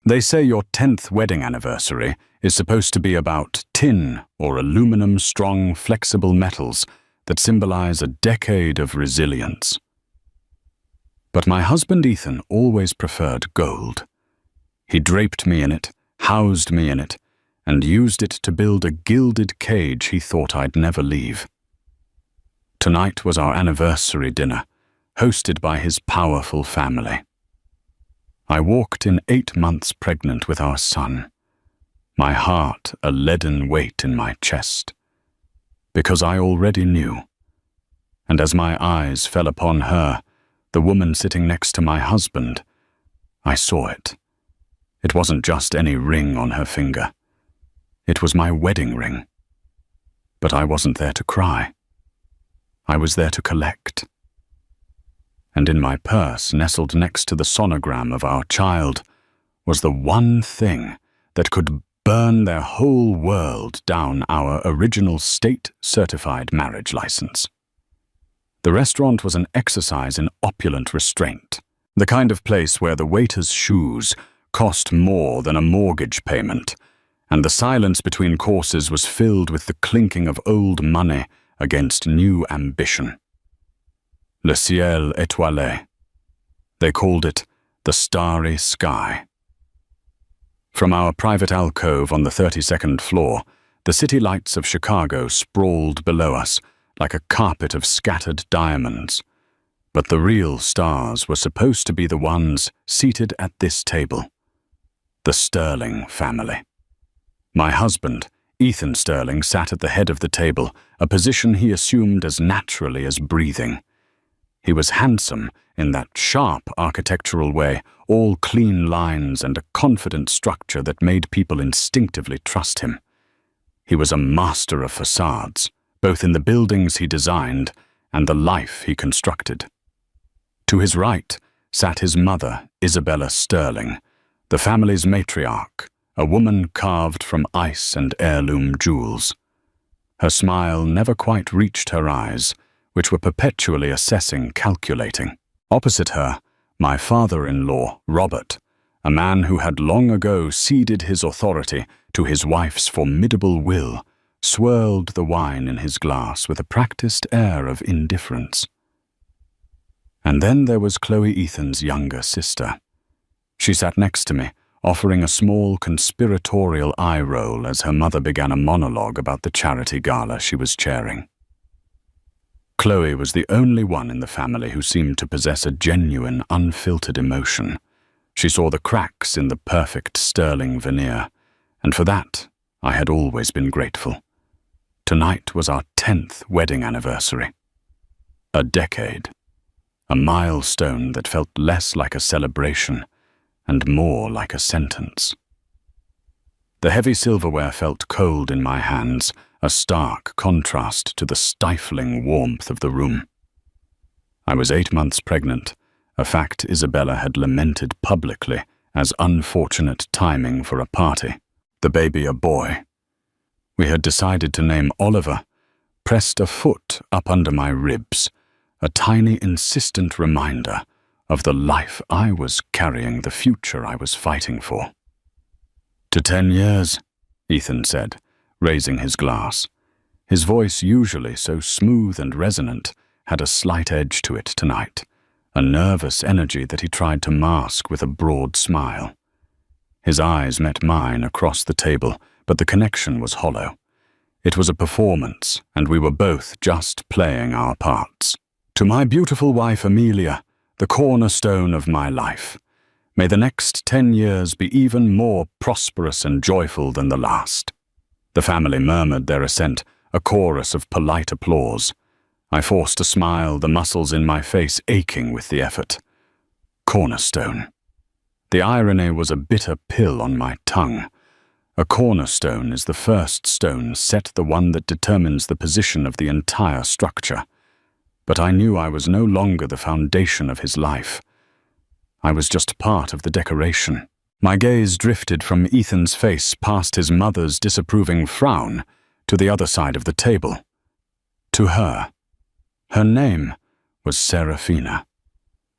They say your 10th wedding anniversary is supposed to be about tin or aluminum-strong, flexible metals that symbolize a decade of resilience. But my husband Ethan always preferred gold. He draped me in it, housed me in it, and used it to build a gilded cage he thought I'd never leave. Tonight was our anniversary dinner, hosted by his powerful family. I walked in 8 months pregnant with our son, my heart a leaden weight in my chest, because I already knew. And as my eyes fell upon her, the woman sitting next to my husband, I saw it. It wasn't just any ring on her finger. It was my wedding ring. But I wasn't there to cry. I was there to collect. And in my purse, nestled next to the sonogram of our child, was the one thing that could burn their whole world down our original state-certified marriage license. The restaurant was an exercise in opulent restraint, the kind of place where the waiter's shoes cost more than a mortgage payment, and the silence between courses was filled with the clinking of old money against new ambition. Le ciel étoilé. They called it the starry sky. From our private alcove on the 32nd floor, the city lights of Chicago sprawled below us like a carpet of scattered diamonds. But the real stars were supposed to be the ones seated at this table. The Sterling family. My husband, Ethan Sterling, sat at the head of the table, a position he assumed as naturally as breathing. He was handsome in that sharp architectural way, all clean lines and a confident structure that made people instinctively trust him. He was a master of facades, both in the buildings he designed and the life he constructed. To his right sat his mother, Isabella Sterling, the family's matriarch, a woman carved from ice and heirloom jewels. Her smile never quite reached her eyes, which were perpetually assessing, calculating. Opposite her, my father-in-law, Robert, a man who had long ago ceded his authority to his wife's formidable will, swirled the wine in his glass with a practiced air of indifference. And then there was Chloe Ethan's younger sister. She sat next to me, offering a small conspiratorial eye roll as her mother began a monologue about the charity gala she was chairing. Chloe was the only one in the family who seemed to possess a genuine, unfiltered emotion. She saw the cracks in the perfect Sterling veneer, and for that I had always been grateful. Tonight was our 10th wedding anniversary. A decade. A milestone that felt less like a celebration and more like a sentence. The heavy silverware felt cold in my hands, a stark contrast to the stifling warmth of the room. I was 8 months pregnant, a fact Isabella had lamented publicly as unfortunate timing for a party. The baby a boy. We had decided to name Oliver, pressed a foot up under my ribs, a tiny insistent reminder of the life I was carrying, the future I was fighting for. To 10 years, Ethan said, raising his glass. His voice, usually so smooth and resonant, had a slight edge to it tonight, a nervous energy that he tried to mask with a broad smile. His eyes met mine across the table, but the connection was hollow. It was a performance, and we were both just playing our parts. To my beautiful wife Amelia, the cornerstone of my life, may the next 10 years be even more prosperous and joyful than the last. The family murmured their assent, a chorus of polite applause. I forced a smile, the muscles in my face aching with the effort. Cornerstone. The irony was a bitter pill on my tongue. A cornerstone is the first stone set, the one that determines the position of the entire structure. But I knew I was no longer the foundation of his life. I was just part of the decoration. My gaze drifted from Ethan's face past his mother's disapproving frown to the other side of the table. To her. Her name was Seraphina,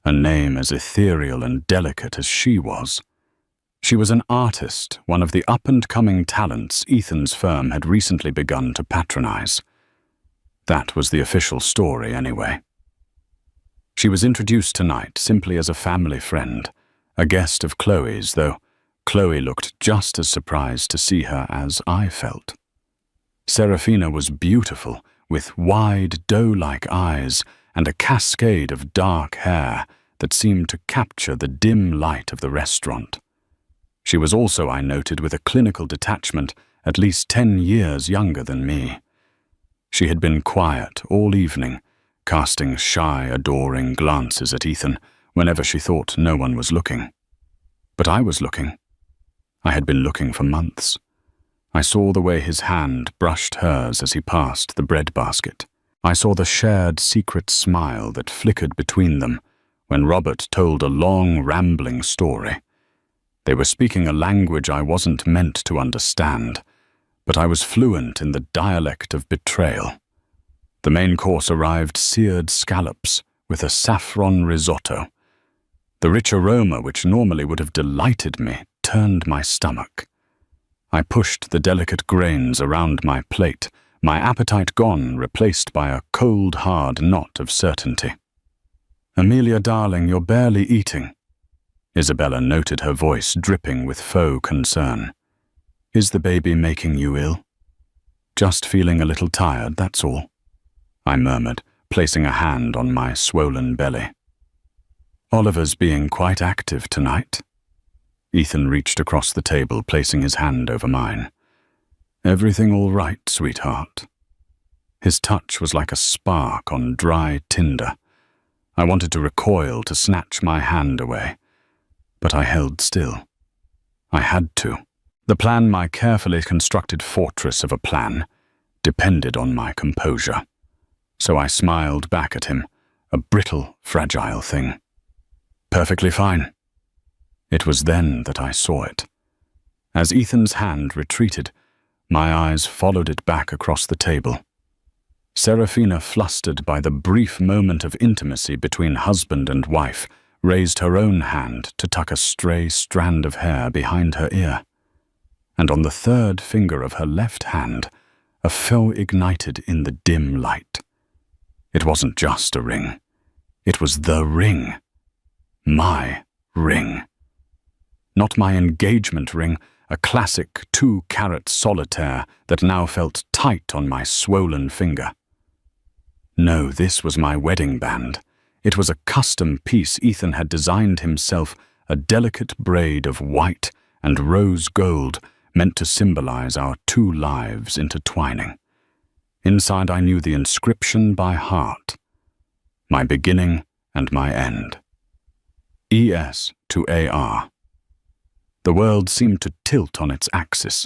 a name as ethereal and delicate as she was. She was an artist, one of the up-and-coming talents Ethan's firm had recently begun to patronize. That was the official story, anyway. She was introduced tonight simply as a family friend, a guest of Chloe's, though Chloe looked just as surprised to see her as I felt. Serafina was beautiful, with wide, doe-like eyes and a cascade of dark hair that seemed to capture the dim light of the restaurant. She was also, I noted, with a clinical detachment at least 10 years younger than me. She had been quiet all evening, casting shy, adoring glances at Ethan whenever she thought no one was looking. But I was looking. I had been looking for months. I saw the way his hand brushed hers as he passed the bread basket. I saw the shared secret smile that flickered between them when Robert told a long, rambling story. They were speaking a language I wasn't meant to understand, but I was fluent in the dialect of betrayal. The main course arrived seared scallops with a saffron risotto. The rich aroma, which normally would have delighted me, turned my stomach. I pushed the delicate grains around my plate, my appetite gone, replaced by a cold, hard knot of certainty. "Amelia, darling, you're barely eating." Isabella noted, her voice dripping with faux concern. "Is the baby making you ill?" "Just feeling a little tired, that's all," I murmured, placing a hand on my swollen belly. "Oliver's being quite active tonight." Ethan reached across the table, placing his hand over mine. "Everything all right, sweetheart?" His touch was like a spark on dry tinder. I wanted to recoil, to snatch my hand away, but I held still. I had to. The plan, my carefully constructed fortress of a plan, depended on my composure. So I smiled back at him, a brittle, fragile thing. "Perfectly fine." It was then that I saw it. As Ethan's hand retreated, my eyes followed it back across the table. Serafina, flustered by the brief moment of intimacy between husband and wife, raised her own hand to tuck a stray strand of hair behind her ear. And on the third finger of her left hand, a foe ignited in the dim light. It wasn't just a ring. It was the ring. My ring. Not my engagement ring, a classic 2-carat solitaire that now felt tight on my swollen finger. No, this was my wedding band. It was a custom piece Ethan had designed himself, a delicate braid of white and rose gold meant to symbolize our 2 lives intertwining. Inside I knew the inscription by heart. My beginning and my end. ES to AR. The world seemed to tilt on its axis.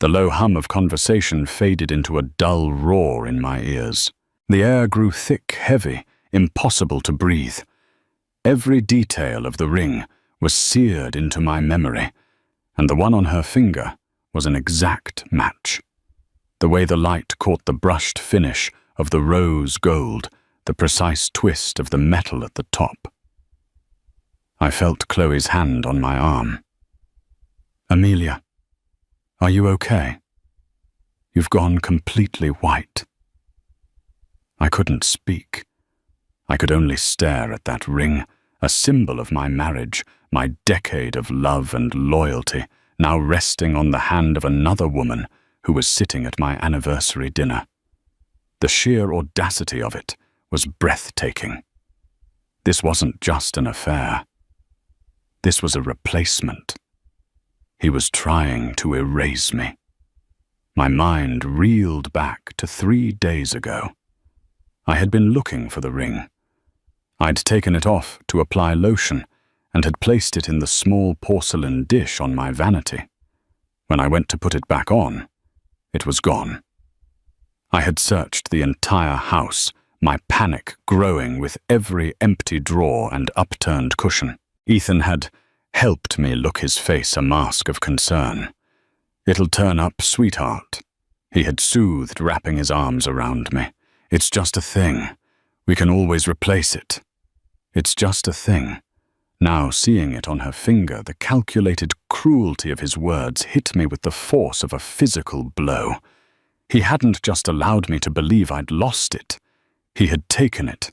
The low hum of conversation faded into a dull roar in my ears. The air grew thick, heavy, impossible to breathe. Every detail of the ring was seared into my memory, and the one on her finger was an exact match. The way the light caught the brushed finish of the rose gold, the precise twist of the metal at the top. I felt Chloe's hand on my arm. "Amelia, are you okay? You've gone completely white." I couldn't speak. I could only stare at that ring, a symbol of my marriage, my decade of love and loyalty, now resting on the hand of another woman who was sitting at my anniversary dinner. The sheer audacity of it was breathtaking. This wasn't just an affair. This was a replacement. He was trying to erase me. My mind reeled back to 3 days ago. I had been looking for the ring. I'd taken it off to apply lotion and had placed it in the small porcelain dish on my vanity. When I went to put it back on, it was gone. I had searched the entire house, my panic growing with every empty drawer and upturned cushion. Ethan had helped me look his face a mask of concern. "It'll turn up, sweetheart," he had soothed, wrapping his arms around me. "It's just a thing. We can always replace it. It's just a thing. Now, seeing it on her finger, the calculated cruelty of his words hit me with the force of a physical blow. He hadn't just allowed me to believe I'd lost it. He had taken it.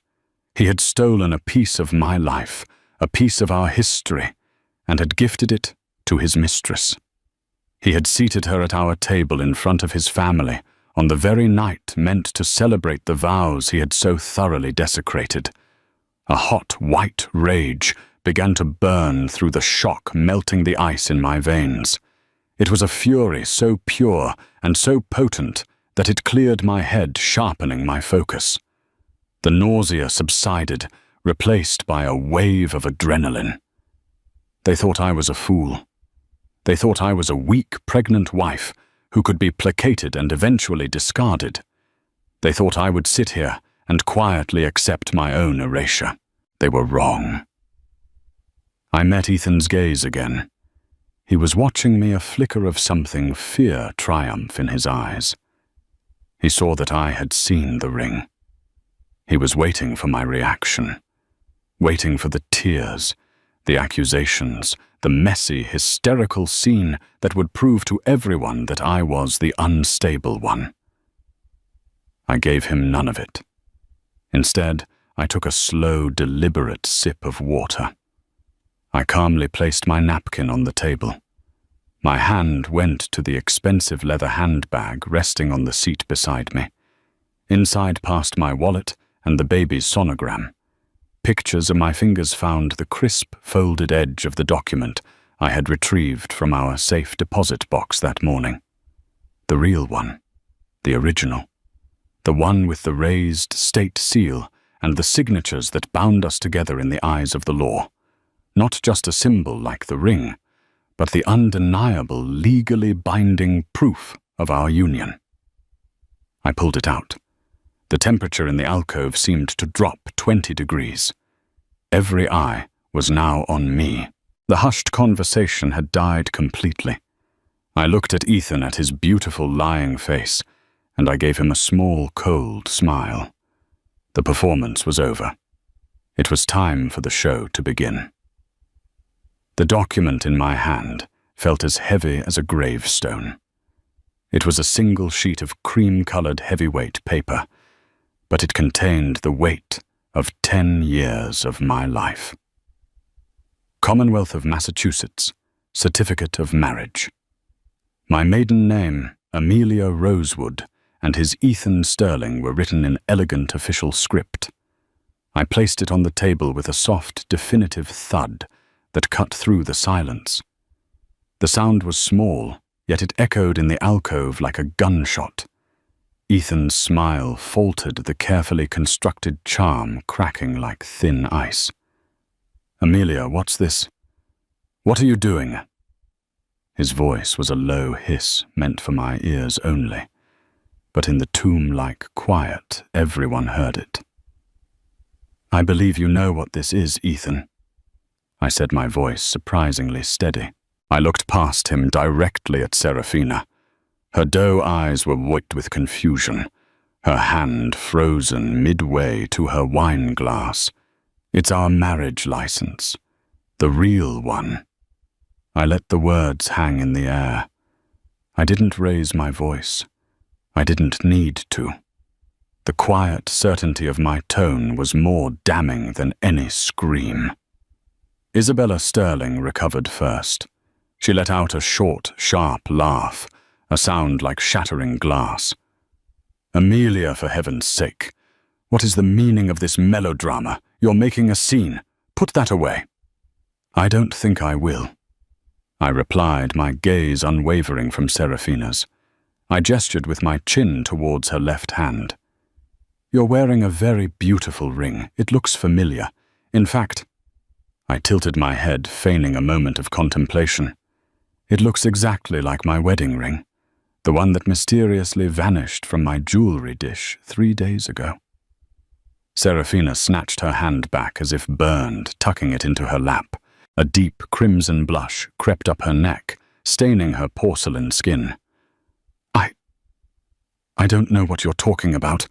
He had stolen a piece of my life, a piece of our history, and had gifted it to his mistress. He had seated her at our table in front of his family on the very night meant to celebrate the vows he had so thoroughly desecrated. A hot, white rage began to burn through the shock, melting the ice in my veins. It was a fury so pure and so potent that it cleared my head, sharpening my focus. The nausea subsided, replaced by a wave of adrenaline. They thought I was a fool. They thought I was a weak, pregnant wife who could be placated and eventually discarded. They thought I would sit here and quietly accept my own erasure. They were wrong. I met Ethan's gaze again. He was watching me, a flicker of something fear triumph in his eyes. He saw that I had seen the ring. He was waiting for my reaction, waiting for the tears, the accusations, the messy, hysterical scene that would prove to everyone that I was the unstable one. I gave him none of it. Instead, I took a slow, deliberate sip of water. I calmly placed my napkin on the table. My hand went to the expensive leather handbag resting on the seat beside me. Inside passed my wallet and the baby's sonogram. Pictures of my fingers found the crisp, folded edge of the document I had retrieved from our safe deposit box that morning. The real one, the original, the one with the raised state seal and the signatures that bound us together in the eyes of the law. Not just a symbol like the ring, but the undeniable, legally binding proof of our union. I pulled it out. The temperature in the alcove seemed to drop 20 degrees. Every eye was now on me. The hushed conversation had died completely. I looked at Ethan, at his beautiful lying face, and I gave him a small, cold smile. The performance was over. It was time for the show to begin. The document in my hand felt as heavy as a gravestone. It was a single sheet of cream-colored heavyweight paper, but it contained the weight of 10 years of my life. Commonwealth of Massachusetts, Certificate of Marriage. My maiden name, Amelia Rosewood, and his Ethan Sterling were written in elegant official script. I placed it on the table with a soft, definitive thud that cut through the silence. The sound was small, yet it echoed in the alcove like a gunshot. Ethan's smile faltered, the carefully constructed charm cracking like thin ice. "Amelia, what's this? What are you doing?" His voice was a low hiss meant for my ears only, but in the tomb-like quiet, everyone heard it. "I believe you know what this is, Ethan," I said, my voice surprisingly steady. I looked past him directly at Serafina. Her doe eyes were white with confusion, her hand frozen midway to her wine glass. "It's our marriage license, the real one." I let the words hang in the air. I didn't raise my voice. I didn't need to. The quiet certainty of my tone was more damning than any scream. Isabella Sterling recovered first. She let out a short, sharp laugh, a sound like shattering glass. "Amelia, for heaven's sake, what is the meaning of this melodrama? You're making a scene. Put that away." "I don't think I will," I replied, my gaze unwavering from Serafina's. I gestured with my chin towards her left hand. "You're wearing a very beautiful ring. It looks familiar. In fact," I tilted my head, feigning a moment of contemplation, "it looks exactly like my wedding ring, the one that mysteriously vanished from my jewelry dish 3 days ago." Serafina snatched her hand back as if burned, tucking it into her lap. A deep crimson blush crept up her neck, staining her porcelain skin. I don't know what you're talking about,"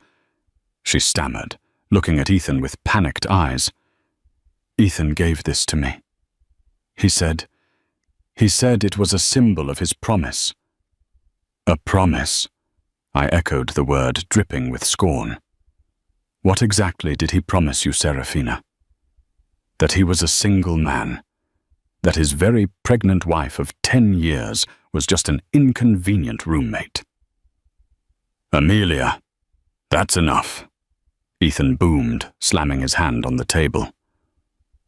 she stammered, looking at Ethan with panicked eyes. "Ethan gave this to me," He said it was a symbol of his promise. A promise? I echoed the word, dripping with scorn. What exactly did he promise you, Serafina? That he was a single man, that his very pregnant wife of 10 years was just an inconvenient roommate. Amelia, that's enough, Ethan boomed, slamming his hand on the table.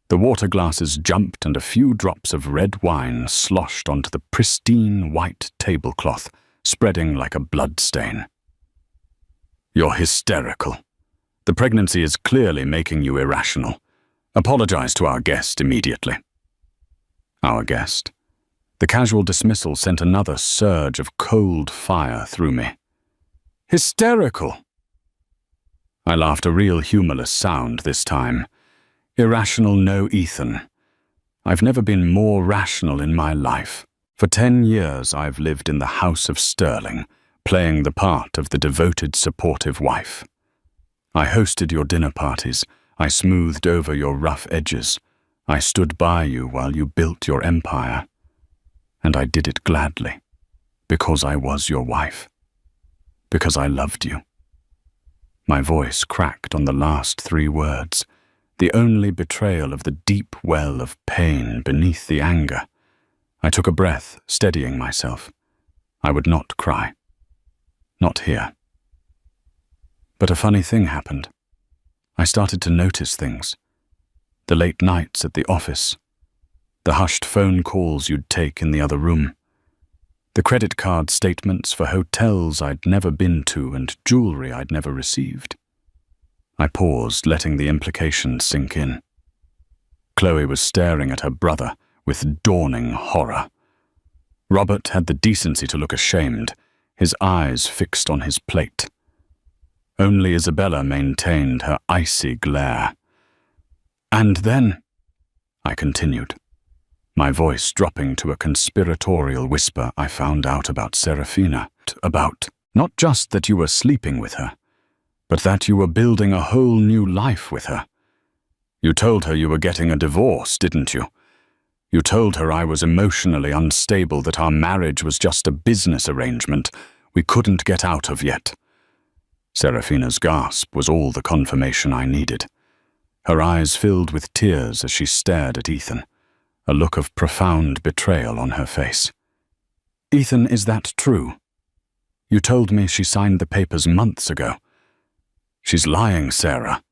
The water glasses jumped and a few drops of red wine sloshed onto the pristine white tablecloth, spreading like a bloodstain. You're hysterical. The pregnancy is clearly making you irrational. Apologize to our guest immediately. Our guest? The casual dismissal sent another surge of cold fire through me. Hysterical! I laughed, a real humorless sound this time. Irrational, no, Ethan. I've never been more rational in my life. For 10 years I've lived in the House of Sterling, playing the part of the devoted, supportive wife. I hosted your dinner parties. I smoothed over your rough edges. I stood by you while you built your empire. And I did it gladly, because I was your wife. Because I loved you. My voice cracked on the last 3 words, the only betrayal of the deep well of pain beneath the anger. I took a breath, steadying myself. I would not cry. Not here. But a funny thing happened. I started to notice things. The late nights at the office. The hushed phone calls you'd take in the other room. The credit card statements for hotels I'd never been to and jewelry I'd never received. I paused, letting the implications sink in. Chloe was staring at her brother with dawning horror. Robert had the decency to look ashamed, his eyes fixed on his plate. Only Isabella maintained her icy glare. And then, I continued, my voice dropping to a conspiratorial whisper, I found out about Serafina, about not just that you were sleeping with her, but that you were building a whole new life with her. You told her you were getting a divorce, didn't you? You told her I was emotionally unstable, that our marriage was just a business arrangement we couldn't get out of yet. Serafina's gasp was all the confirmation I needed. Her eyes filled with tears as she stared at Ethan, a look of profound betrayal on her face. Ethan, is that true? You told me she signed the papers months ago. She's lying, Sarah.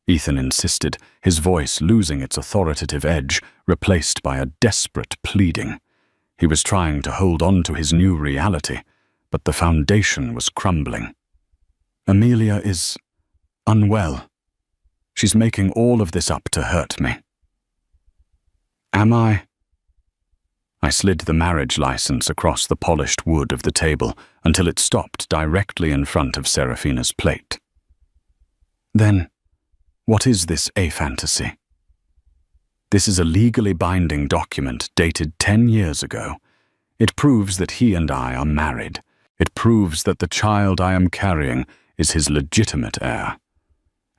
Ethan insisted, his voice losing its authoritative edge, replaced by a desperate pleading. He was trying to hold on to his new reality, but the foundation was crumbling. Amelia is unwell. She's making all of this up to hurt me. Am I? I slid the marriage license across the polished wood of the table until it stopped directly in front of Serafina's plate. Then, what is this a-fantasy? This is a legally binding document dated 10 years ago. It proves that he and I are married. It proves that the child I am carrying is his legitimate heir.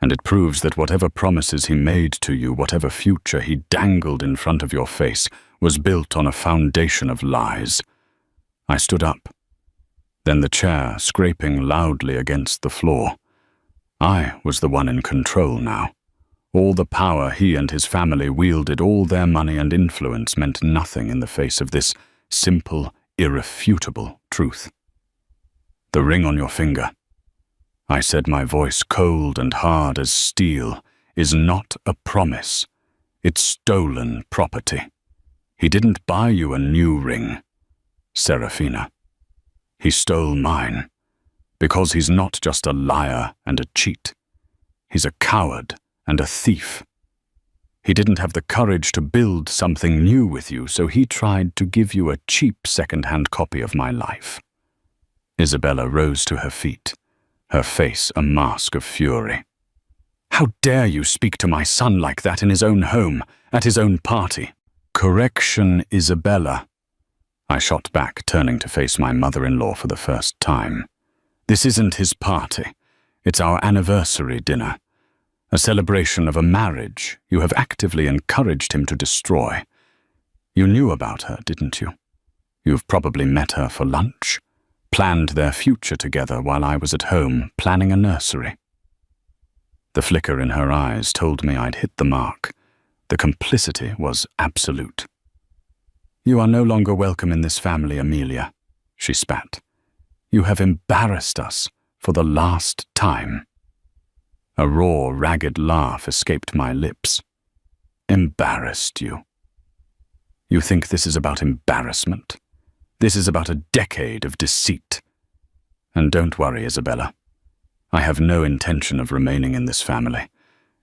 And it proves that whatever promises he made to you, whatever future he dangled in front of your face, was built on a foundation of lies. I stood up. Then the chair scraping loudly against the floor. I was the one in control now. All the power he and his family wielded, all their money and influence meant nothing in the face of this simple, irrefutable truth. The ring on your finger, I said, my voice cold and hard as steel, is not a promise. It's stolen property. He didn't buy you a new ring, Serafina. He stole mine, because he's not just a liar and a cheat. He's a coward and a thief. He didn't have the courage to build something new with you, so he tried to give you a cheap second-hand copy of my life. Isabella rose to her feet, her face a mask of fury. How dare you speak to my son like that in his own home, at his own party? Correction, Isabella. I shot back, turning to face my mother-in-law for the first time. This isn't his party. It's our anniversary dinner. A celebration of a marriage you have actively encouraged him to destroy. You knew about her, didn't you? You've probably met her for lunch, planned their future together while I was at home planning a nursery. The flicker in her eyes told me I'd hit the mark. The complicity was absolute. You are no longer welcome in this family, Amelia, she spat. You have embarrassed us for the last time. A raw, ragged laugh escaped my lips. Embarrassed you? You think this is about embarrassment? This is about a decade of deceit. And don't worry, Isabella. I have no intention of remaining in this family.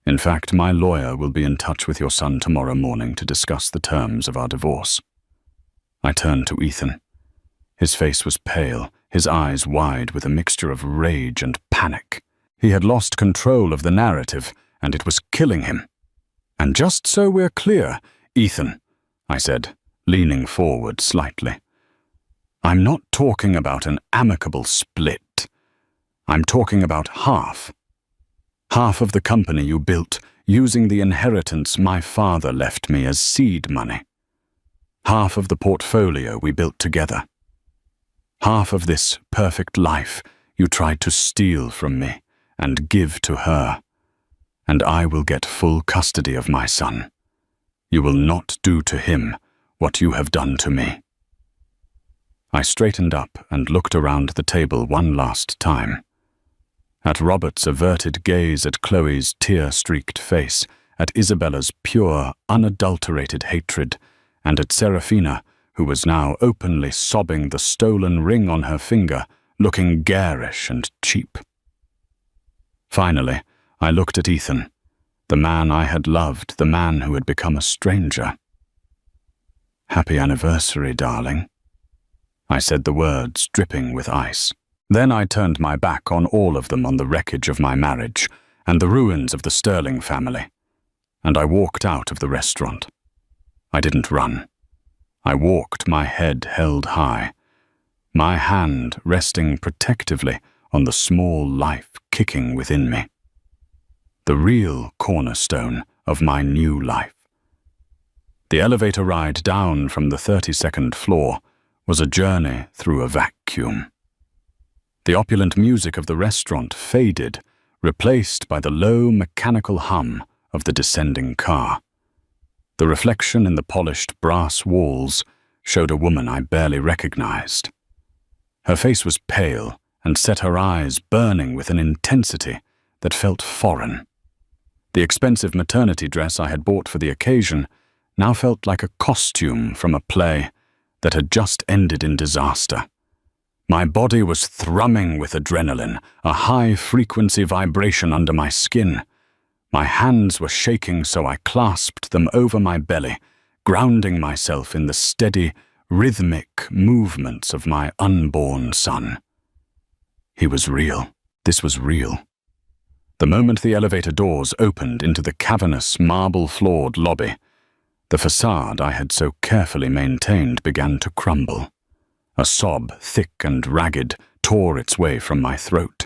In fact, my lawyer will be in touch with your son tomorrow morning to discuss the terms of our divorce. I turned to Ethan. His face was pale, his eyes wide with a mixture of rage and panic. He had lost control of the narrative, and it was killing him. And just so we're clear, Ethan, I said, leaning forward slightly, I'm not talking about an amicable split. I'm talking about half. Half of the company you built using the inheritance my father left me as seed money. Half of the portfolio we built together. Half of this perfect life you tried to steal from me and give to her. And I will get full custody of my son. You will not do to him what you have done to me. I straightened up and looked around the table one last time. At Robert's averted gaze, at Chloe's tear-streaked face, at Isabella's pure, unadulterated hatred, and at Serafina, who was now openly sobbing the stolen ring on her finger, looking garish and cheap. Finally, I looked at Ethan, the man I had loved, the man who had become a stranger. Happy anniversary, darling. I said the words dripping with ice. Then I turned my back on all of them, on the wreckage of my marriage and the ruins of the Sterling family, and I walked out of the restaurant. I didn't run. I walked, my head held high, my hand resting protectively on the small life kicking within me. The real cornerstone of my new life. The elevator ride down from the 32nd floor was a journey through a vacuum. The opulent music of the restaurant faded, replaced by the low mechanical hum of the descending car. The reflection in the polished brass walls showed a woman I barely recognized. Her face was pale and set her eyes burning with an intensity that felt foreign. The expensive maternity dress I had bought for the occasion now felt like a costume from a play that had just ended in disaster. My body was thrumming with adrenaline, a high-frequency vibration under my skin. My hands were shaking, so I clasped them over my belly, grounding myself in the steady, rhythmic movements of my unborn son. He was real. This was real. The moment the elevator doors opened into the cavernous, marble-floored lobby, the facade I had so carefully maintained began to crumble. A sob, thick and ragged, tore its way from my throat.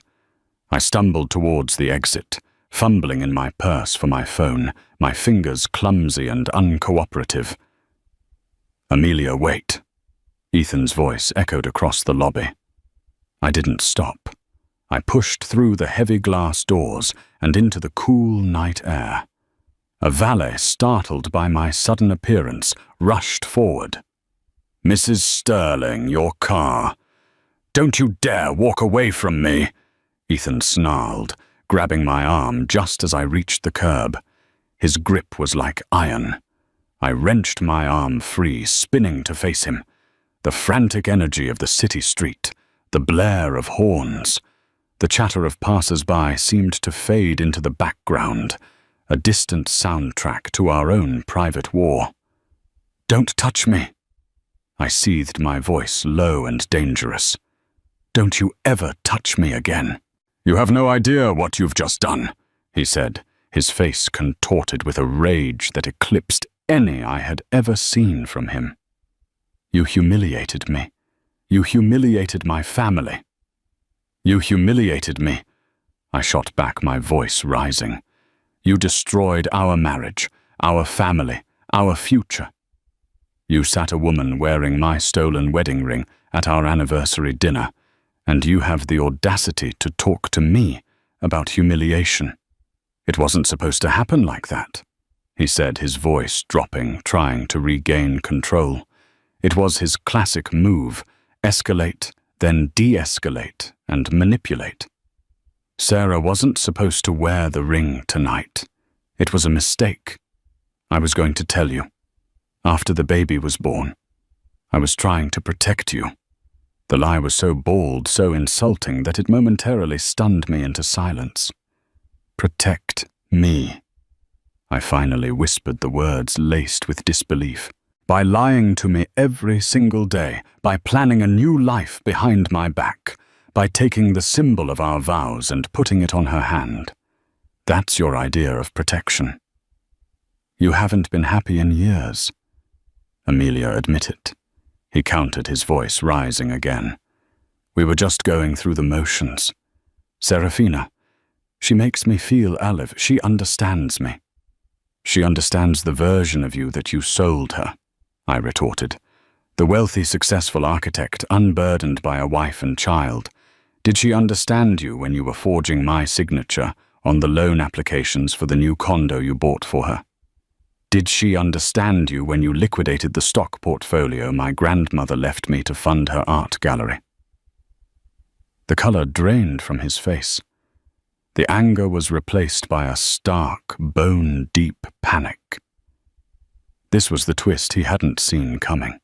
I stumbled towards the exit, fumbling in my purse for my phone, my fingers clumsy and uncooperative. "Amelia, wait." Ethan's voice echoed across the lobby. I didn't stop. I pushed through the heavy glass doors and into the cool night air. A valet, startled by my sudden appearance, rushed forward. "Mrs. Sterling, your car. Don't you dare walk away from me," Ethan snarled, grabbing my arm just as I reached the curb. His grip was like iron. I wrenched my arm free, spinning to face him. The frantic energy of the city street, the blare of horns, the chatter of passers-by seemed to fade into the background, a distant soundtrack to our own private war. "Don't touch me." I seethed, my voice low and dangerous. "Don't you ever touch me again." "You have no idea what you've just done," he said, his face contorted with a rage that eclipsed any I had ever seen from him. "You humiliated me. You humiliated my family." "You humiliated me," I shot back, my voice rising. "You destroyed our marriage, our family, our future. You sat a woman wearing my stolen wedding ring at our anniversary dinner, and you have the audacity to talk to me about humiliation. It wasn't supposed to happen like that, he said, his voice dropping, trying to regain control. It was his classic move: escalate, then de-escalate and manipulate. Sarah wasn't supposed to wear the ring tonight. It was a mistake. I was going to tell you. After the baby was born, I was trying to protect you. The lie was so bald, so insulting, that it momentarily stunned me into silence. Protect me. I finally whispered the words laced with disbelief. By lying to me every single day, by planning a new life behind my back, by taking the symbol of our vows and putting it on her hand. That's your idea of protection. You haven't been happy in years. Amelia admitted. He countered, his voice rising again. We were just going through the motions. Serafina, she makes me feel alive. She understands me. She understands the version of you that you sold her, I retorted. The wealthy, successful architect, unburdened by a wife and child. Did she understand you when you were forging my signature on the loan applications for the new condo you bought for her? Did she understand you when you liquidated the stock portfolio my grandmother left me to fund her art gallery? The color drained from his face. The anger was replaced by a stark, bone-deep panic. This was the twist he hadn't seen coming.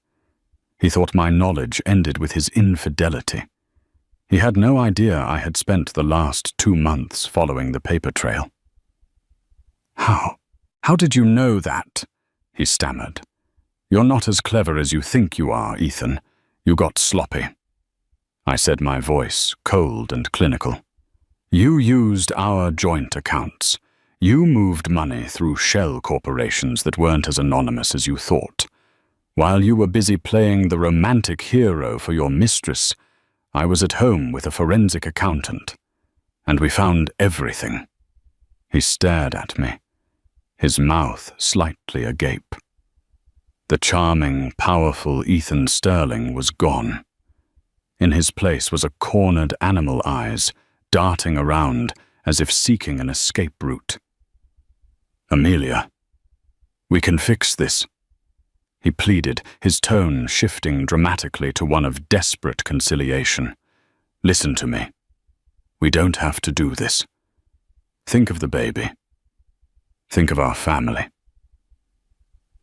He thought my knowledge ended with his infidelity. He had no idea I had spent the last 2 months following the paper trail. How did you know that? He stammered. You're not as clever as you think you are, Ethan. You got sloppy. I said, my voice cold and clinical. You used our joint accounts. You moved money through shell corporations that weren't as anonymous as you thought. While you were busy playing the romantic hero for your mistress, I was at home with a forensic accountant, and we found everything. He stared at me, his mouth slightly agape. The charming, powerful Ethan Sterling was gone. In his place was a cornered animal eyes, darting around as if seeking an escape route. Amelia, we can fix this, he pleaded, his tone shifting dramatically to one of desperate conciliation. Listen to me. We don't have to do this. Think of the baby. Think of our family.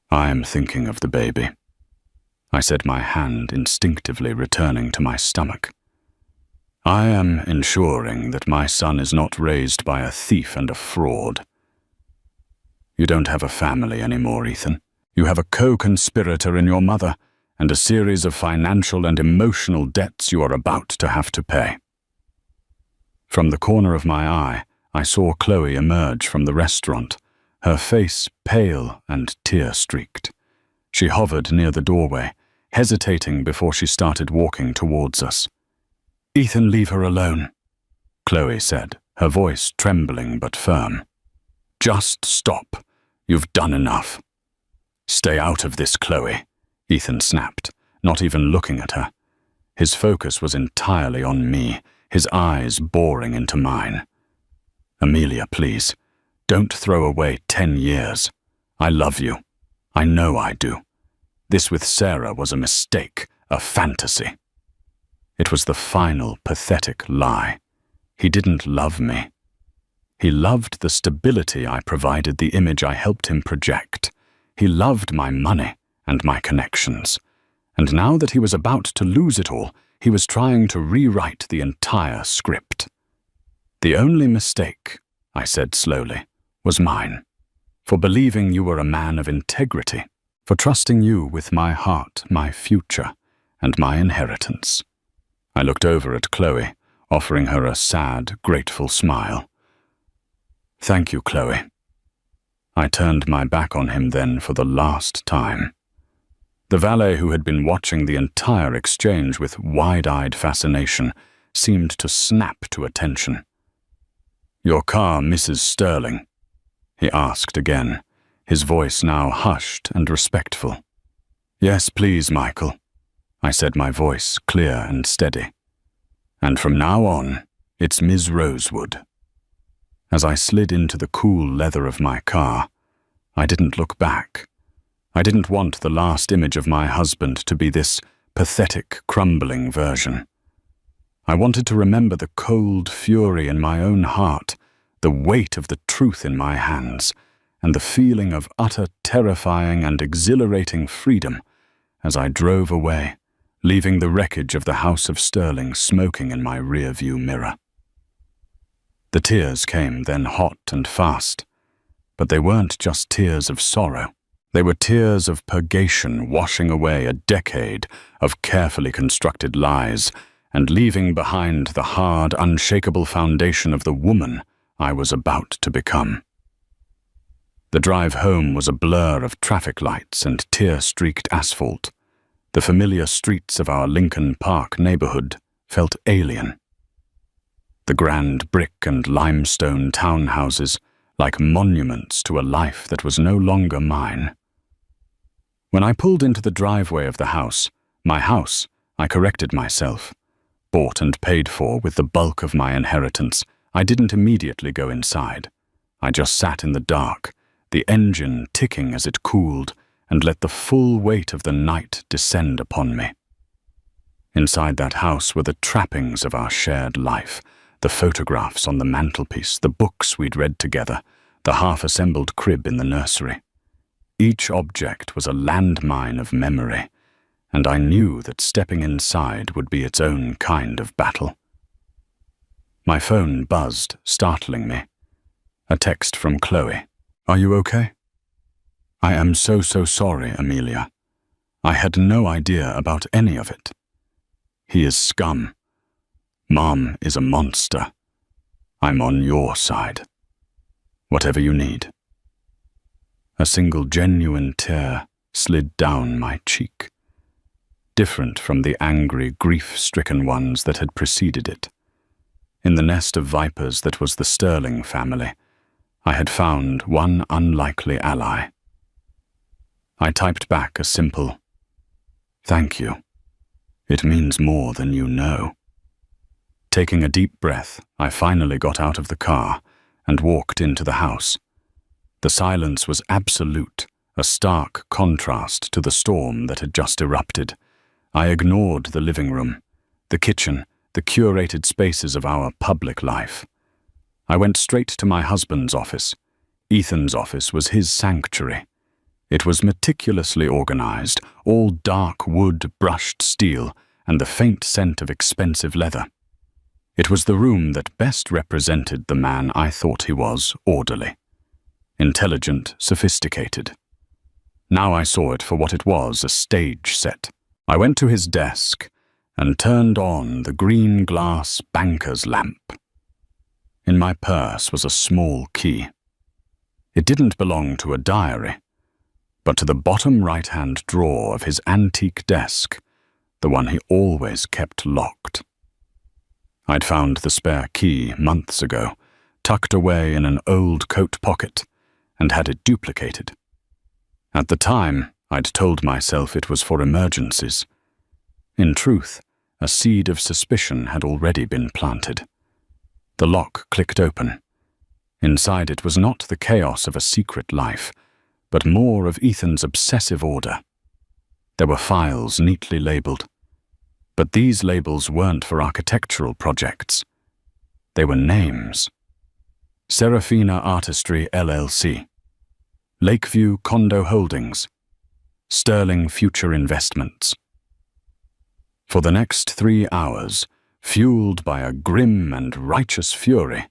I am thinking of the baby, I said, my hand instinctively returning to my stomach. I am ensuring that my son is not raised by a thief and a fraud. You don't have a family anymore, Ethan. You have a co-conspirator in your mother and a series of financial and emotional debts you are about to have to pay. From the corner of my eye, I saw Chloe emerge from the restaurant, her face pale and tear-streaked. She hovered near the doorway, hesitating before she started walking towards us. Ethan, leave her alone, Chloe said, her voice trembling but firm. Just stop. You've done enough. Stay out of this, Chloe, Ethan snapped, not even looking at her. His focus was entirely on me, his eyes boring into mine. Amelia, please, don't throw away 10 years. I love you. I know I do. This with Sarah was a mistake, a fantasy. It was the final, pathetic lie. He didn't love me. He loved the stability I provided, the image I helped him project. He loved my money and my connections. And now that he was about to lose it all, he was trying to rewrite the entire script. The only mistake, I said slowly, was mine. For believing you were a man of integrity. For trusting you with my heart, my future, and my inheritance. I looked over at Chloe, offering her a sad, grateful smile. Thank you, Chloe. I turned my back on him then for the last time. The valet, who had been watching the entire exchange with wide-eyed fascination, seemed to snap to attention. Your car, Mrs. Sterling? He asked again, his voice now hushed and respectful. "Yes, please, Michael," I said, my voice clear and steady. "And from now on, it's Ms. Rosewood." As I slid into the cool leather of my car, I didn't look back. I didn't want the last image of my husband to be this pathetic, crumbling version. I wanted to remember the cold fury in my own heart, the weight of the truth in my hands, and the feeling of utter terrifying and exhilarating freedom as I drove away, leaving the wreckage of the House of Sterling smoking in my rear-view mirror. The tears came then hot and fast, but they weren't just tears of sorrow. They were tears of purgation, washing away a decade of carefully constructed lies and leaving behind the hard, unshakable foundation of the woman I was about to become. The drive home was a blur of traffic lights and tear-streaked asphalt. The familiar streets of our Lincoln Park neighborhood felt alien. The grand brick and limestone townhouses like monuments to a life that was no longer mine. When I pulled into the driveway of the house, my house, I corrected myself, bought and paid for with the bulk of my inheritance, I didn't immediately go inside. I just sat in the dark, the engine ticking as it cooled, and let the full weight of the night descend upon me. Inside that house were the trappings of our shared life, the photographs on the mantelpiece, the books we'd read together, the half-assembled crib in the nursery. Each object was a landmine of memory, and I knew that stepping inside would be its own kind of battle. My phone buzzed, startling me. A text from Chloe. "Are you okay?" "I am so sorry, Amelia. I had no idea about any of it. He is scum. Mom is a monster. I'm on your side. Whatever you need." A single genuine tear slid down my cheek, different from the angry, grief-stricken ones that had preceded it. In the nest of vipers that was the Sterling family, I had found one unlikely ally. I typed back a simple, "Thank you. It means more than you know." Taking a deep breath, I finally got out of the car and walked into the house. The silence was absolute, a stark contrast to the storm that had just erupted. I ignored the living room, the kitchen, the curated spaces of our public life. I went straight to my husband's office. Ethan's office was his sanctuary. It was meticulously organized, all dark wood, brushed steel, and the faint scent of expensive leather. It was the room that best represented the man I thought he was: orderly, intelligent, sophisticated. Now I saw it for what it was, a stage set. I went to his desk and turned on the green glass banker's lamp. In my purse was a small key. It didn't belong to a diary, but to the bottom right-hand drawer of his antique desk, the one he always kept locked. I'd found the spare key months ago, tucked away in an old coat pocket, and had it duplicated. At the time, I'd told myself it was for emergencies. In truth, a seed of suspicion had already been planted. The lock clicked open. Inside it was not the chaos of a secret life, but more of Ethan's obsessive order. There were files neatly labeled, but these labels weren't for architectural projects. They were names. Serafina Artistry LLC, Lakeview Condo Holdings, Sterling Future Investments. For the next 3 hours, fueled by a grim and righteous fury,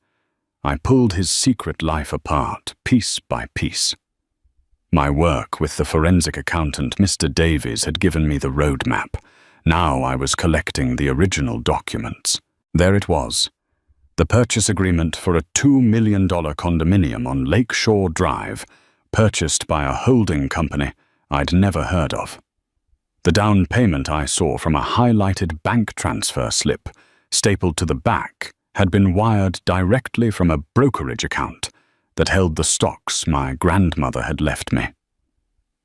I pulled his secret life apart, piece by piece. My work with the forensic accountant, Mr. Davies, had given me the roadmap. Now I was collecting the original documents. There it was, the purchase agreement for a $2 million condominium on Lakeshore Drive, purchased by a holding company I'd never heard of. The down payment I saw from a highlighted bank transfer slip, stapled to the back, had been wired directly from a brokerage account that held the stocks my grandmother had left me.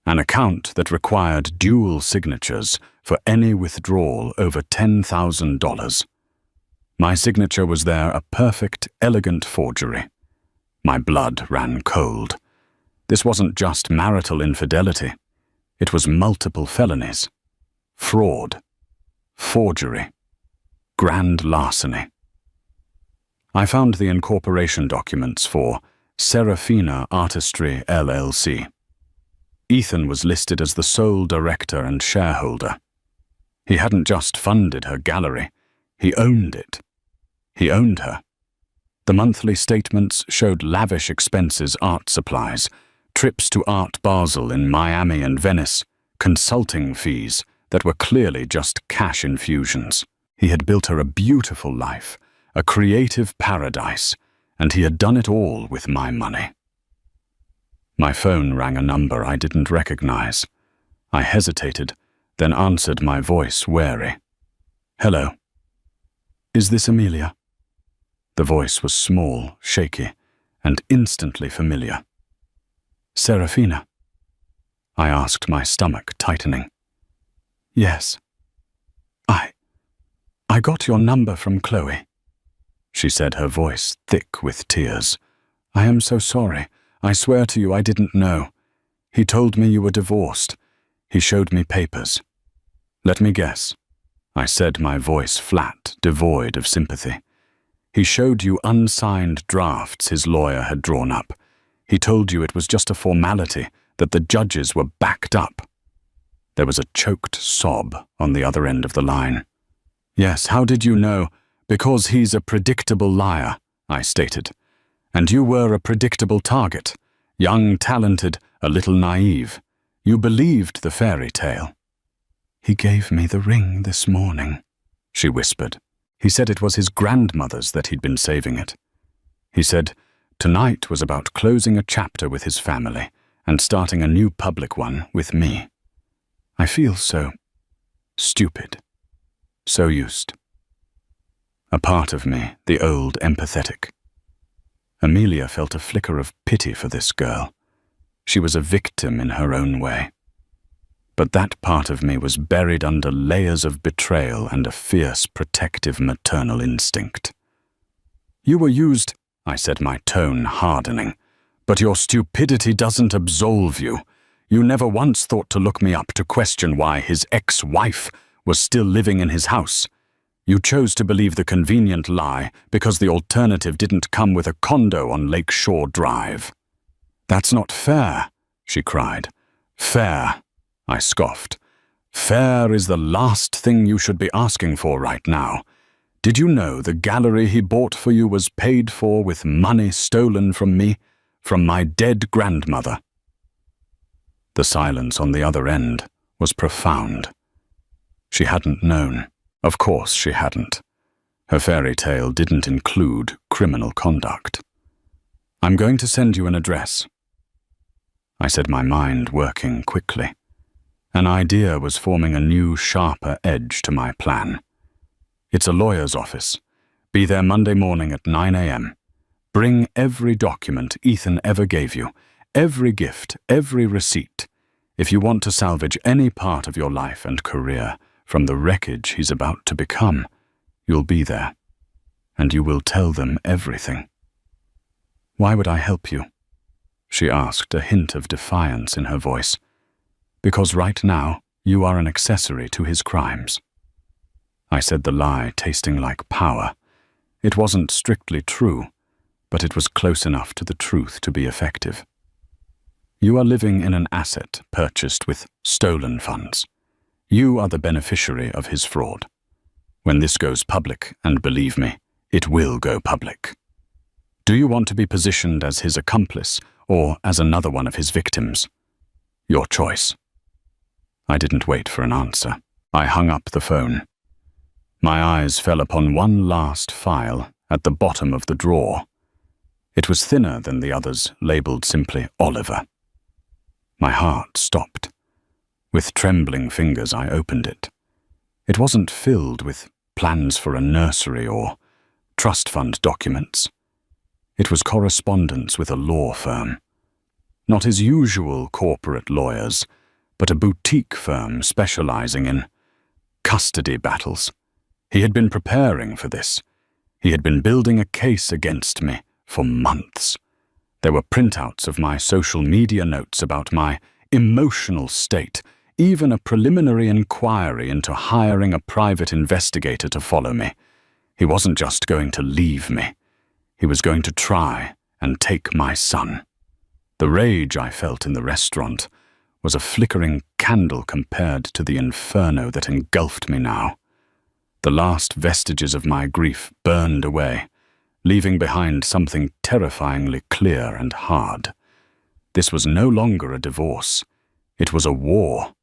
An account that required dual signatures for any withdrawal over $10,000. My signature was there, a perfect, elegant forgery. My blood ran cold. This wasn't just marital infidelity. It was multiple felonies. Fraud. Forgery. Grand larceny. I found the incorporation documents for Serafina Artistry LLC. Ethan was listed as the sole director and shareholder. He hadn't just funded her gallery, he owned it. He owned her. The monthly statements showed lavish expenses, art supplies, trips to Art Basel in Miami and Venice, consulting fees that were clearly just cash infusions. He had built her a beautiful life, a creative paradise, and he had done it all with my money. My phone rang a number I didn't recognize. I hesitated, then answered, my voice wary. "Hello. Is this Amelia?" The voice was small, shaky, and instantly familiar. "Serafina?" I asked, my stomach tightening. "Yes. I got your number from Chloe," she said, her voice thick with tears. "I am so sorry. I swear to you I didn't know. He told me you were divorced. He showed me papers." "Let me guess," I said, my voice flat, devoid of sympathy. "He showed you unsigned drafts his lawyer had drawn up. He told you it was just a formality, that the judges were backed up." There was a choked sob on the other end of the line. "Yes, how did you know?" "Because he's a predictable liar," I stated. "And you were a predictable target. Young, talented, a little naive. You believed the fairy tale." "He gave me the ring this morning," she whispered. "He said it was his grandmother's, that he'd been saving it. He said tonight was about closing a chapter with his family and starting a new public one with me. I feel so stupid, so used." A part of me, the old empathetic. Amelia felt a flicker of pity for this girl. She was a victim in her own way. But that part of me was buried under layers of betrayal and a fierce, protective maternal instinct. "You were used," I said, my tone hardening. "But your stupidity doesn't absolve you. You never once thought to look me up to question why his ex-wife was still living in his house. You chose to believe the convenient lie because the alternative didn't come with a condo on Lakeshore Drive." "That's not fair," she cried. "Fair," I scoffed. "Fair is the last thing you should be asking for right now. Did you know the gallery he bought for you was paid for with money stolen from me, from my dead grandmother?" The silence on the other end was profound. She hadn't known. Of course she hadn't. Her fairy tale didn't include criminal conduct. "I'm going to send you an address," I said, my mind working quickly. An idea was forming a new, sharper edge to my plan. "It's a lawyer's office. Be there Monday morning at 9 a.m. Bring every document Ethan ever gave you, every gift, every receipt. If you want to salvage any part of your life and career from the wreckage he's about to become, you'll be there, and you will tell them everything." "Why would I help you?" she asked, a hint of defiance in her voice. "Because right now you are an accessory to his crimes." I said, the lie tasting like power. It wasn't strictly true, but it was close enough to the truth to be effective. "You are living in an asset purchased with stolen funds. You are the beneficiary of his fraud. When this goes public, and believe me, it will go public. Do you want to be positioned as his accomplice or as another one of his victims? Your choice." I didn't wait for an answer. I hung up the phone. My eyes fell upon one last file at the bottom of the drawer. It was thinner than the others, labeled simply Oliver. My heart stopped. With trembling fingers I opened it. It wasn't filled with plans for a nursery or trust fund documents. It was correspondence with a law firm. Not his usual corporate lawyers, but a boutique firm specializing in custody battles. He had been preparing for this. He had been building a case against me for months. There were printouts of my social media notes about my emotional state, even a preliminary inquiry into hiring a private investigator to follow me. He wasn't just going to leave me. He was going to try and take my son. The rage I felt in the restaurant was a flickering candle compared to the inferno that engulfed me now. The last vestiges of my grief burned away, leaving behind something terrifyingly clear and hard. This was no longer a divorce. It was a war.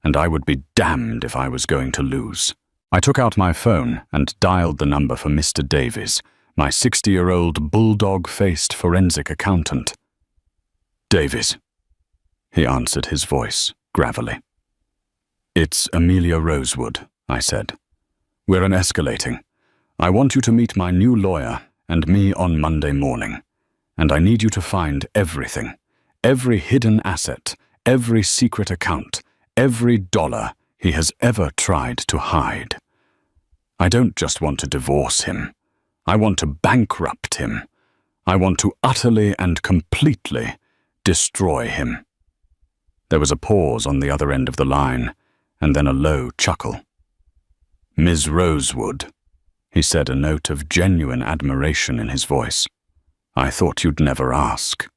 And I would be damned if I was going to lose. I took out my phone and dialed the number for Mr. Davies, my 60-year-old bulldog-faced forensic accountant. "Davies," he answered, his voice gravelly. "It's Amelia Rosewood," I said. "We're escalating. I want you to meet my new lawyer and me on Monday morning, and I need you to find everything, every hidden asset, every secret account, every dollar he has ever tried to hide. I don't just want to divorce him. I want to bankrupt him. I want to utterly and completely destroy him." There was a pause on the other end of the line, and then a low chuckle. "Ms. Rosewood," he said, a note of genuine admiration in his voice. "I thought you'd never ask."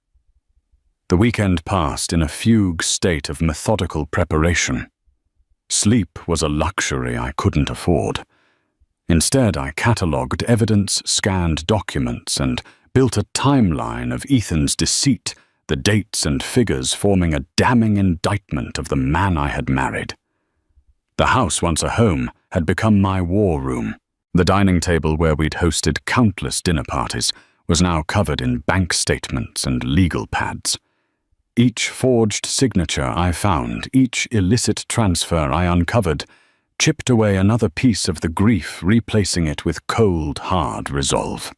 The weekend passed in a fugue state of methodical preparation. Sleep was a luxury I couldn't afford. Instead, I catalogued evidence, scanned documents, and built a timeline of Ethan's deceit, the dates and figures forming a damning indictment of the man I had married. The house, once a home, had become my war room. The dining table where we'd hosted countless dinner parties was now covered in bank statements and legal pads. Each forged signature I found, each illicit transfer I uncovered, chipped away another piece of the grief, replacing it with cold, hard resolve.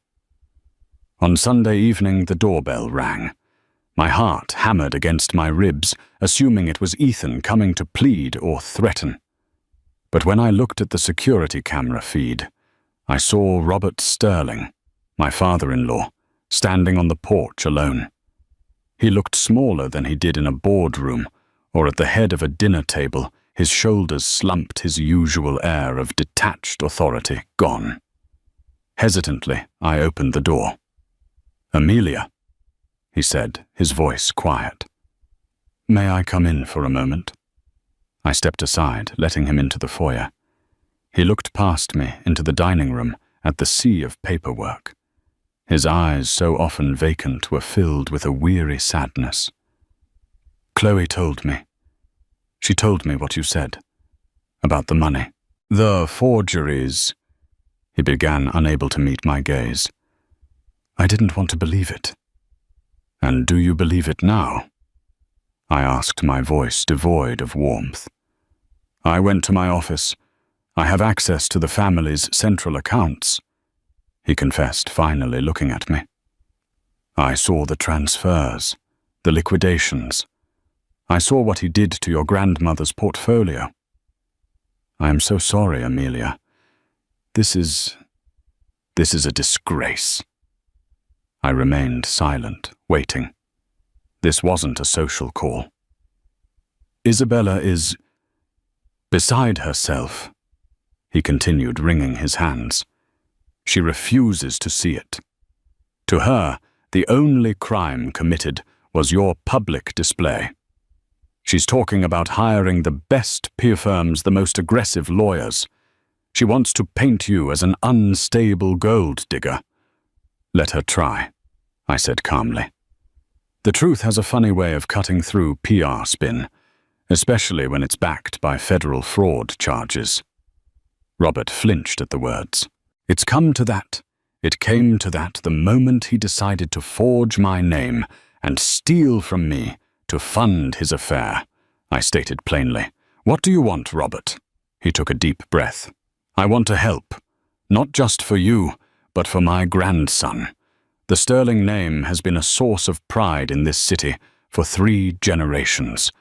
On Sunday evening, the doorbell rang. My heart hammered against my ribs, assuming it was Ethan coming to plead or threaten. But when I looked at the security camera feed, I saw Robert Sterling, my father-in-law, standing on the porch alone. He looked smaller than he did in a boardroom or at the head of a dinner table, his shoulders slumped, his usual air of detached authority gone. Hesitantly, I opened the door. "Amelia," he said, his voice quiet. "May I come in for a moment?" I stepped aside, letting him into the foyer. He looked past me into the dining room at the sea of paperwork. His eyes, so often vacant, were filled with a weary sadness. "Chloe told me. She told me what you said. About the money. The forgeries," he began, unable to meet my gaze. I didn't want to believe it. "And do you believe it now?" I asked, my voice devoid of warmth. "I went to my office. I have access to the family's central accounts," he confessed, finally looking at me. "I saw the transfers, the liquidations. I saw what he did to your grandmother's portfolio. I am so sorry, Amelia. This is a disgrace." I remained silent, waiting. This wasn't a social call. "Isabella is beside herself," he continued, wringing his hands. "She refuses to see it. To her, the only crime committed was your public display. She's talking about hiring the best peer firms, the most aggressive lawyers. She wants to paint you as an unstable gold digger. Let her try," I said calmly. "The truth has a funny way of cutting through PR spin, especially when it's backed by federal fraud charges." Robert flinched at the words. "It's come to that. It came to that the moment he decided to forge my name and steal from me to fund his affair," I stated plainly. "What do you want, Robert?" He took a deep breath. "I want to help, not just for you, but for my grandson. The Sterling name has been a source of pride in this city for 3 generations.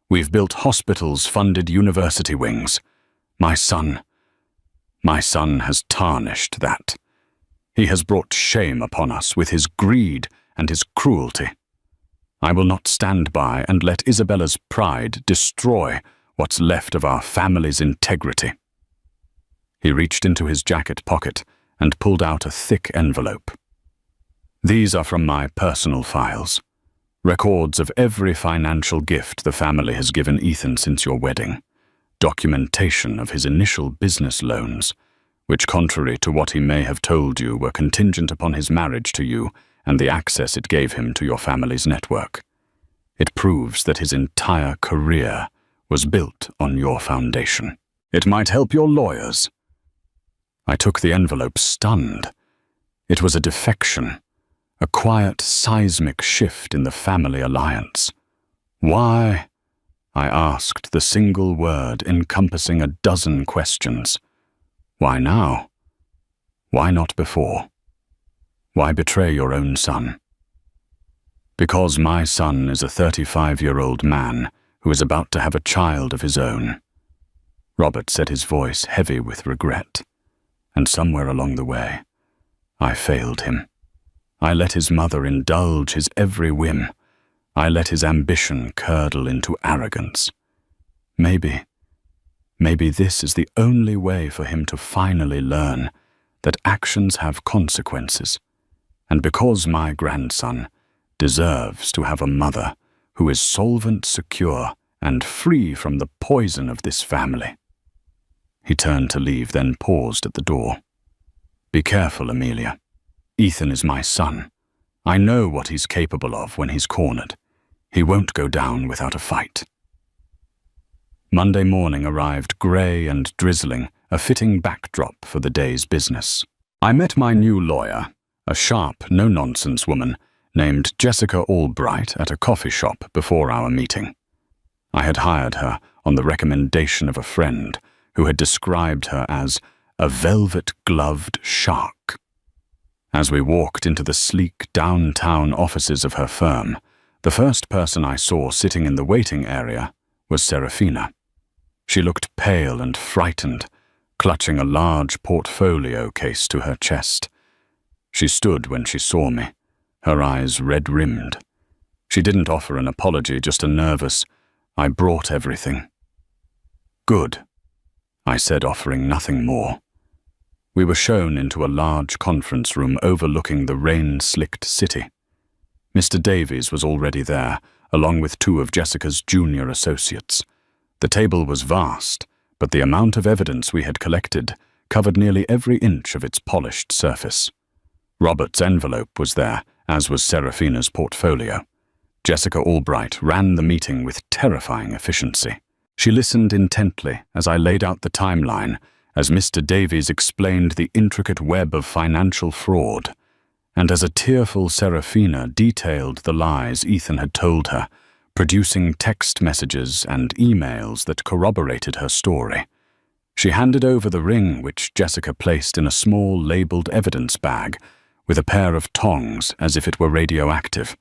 We've built hospitals, funded university wings. My son has tarnished that. He has brought shame upon us with his greed and his cruelty. I will not stand by and let Isabella's pride destroy what's left of our family's integrity." He reached into his jacket pocket and pulled out a thick envelope. "These are from my personal files. Records of every financial gift the family has given Ethan since your wedding. Documentation of his initial business loans, which, contrary to what he may have told you, were contingent upon his marriage to you and the access it gave him to your family's network. It proves that his entire career was built on your foundation. It might help your lawyers." I took the envelope, stunned. It was a defection, a quiet seismic shift in the family alliance. "Why?" I asked, the single word encompassing a dozen questions. Why now? Why not before? Why betray your own son? "Because my son is a 35-year-old man who is about to have a child of his own." Robert said, his voice heavy with regret. And somewhere along the way, I failed him. I let his mother indulge his every whim. I let his ambition curdle into arrogance. Maybe this is the only way for him to finally learn that actions have consequences, and because my grandson deserves to have a mother who is solvent, secure, and free from the poison of this family. He turned to leave, then paused at the door. "Be careful, Amelia. Ethan is my son. I know what he's capable of when he's cornered. He won't go down without a fight." Monday morning arrived grey and drizzling, a fitting backdrop for the day's business. I met my new lawyer, a sharp, no-nonsense woman named Jessica Albright, at a coffee shop before our meeting. I had hired her on the recommendation of a friend who had described her as a velvet-gloved shark. As we walked into the sleek downtown offices of her firm, the first person I saw sitting in the waiting area was Serafina. She looked pale and frightened, clutching a large portfolio case to her chest. She stood when she saw me, her eyes red-rimmed. She didn't offer an apology, just a nervous, "I brought everything." "Good," I said, offering nothing more. We were shown into a large conference room overlooking the rain-slicked city. Mr. Davies was already there, along with 2 of Jessica's junior associates. The table was vast, but the amount of evidence we had collected covered nearly every inch of its polished surface. Robert's envelope was there, as was Serafina's portfolio. Jessica Albright ran the meeting with terrifying efficiency. She listened intently as I laid out the timeline, as Mr. Davies explained the intricate web of financial fraud, and as a tearful Serafina detailed the lies Ethan had told her, producing text messages and emails that corroborated her story. She handed over the ring, which Jessica placed in a small labeled evidence bag with a pair of tongs as if it were radioactive.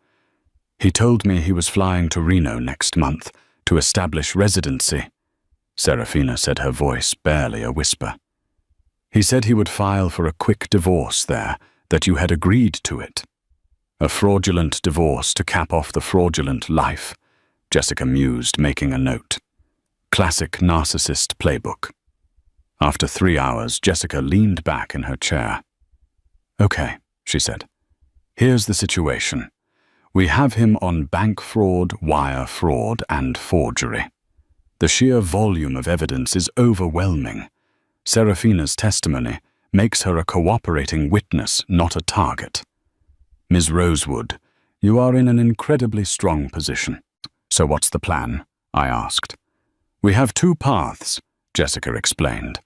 "He told me he was flying to Reno next month to establish residency," Serafina said, her voice barely a whisper. "He said he would file for a quick divorce there, that you had agreed to it." "A fraudulent divorce to cap off the fraudulent life," Jessica mused, making a note. Classic narcissist playbook. After 3 hours, Jessica leaned back in her chair. "Okay," she said. "Here's the situation. We have him on bank fraud, wire fraud, and forgery. The sheer volume of evidence is overwhelming. Serafina's testimony makes her a cooperating witness, not a target. Ms. Rosewood, you are in an incredibly strong position." "So what's the plan?" I asked. "We have 2 paths," Jessica explained.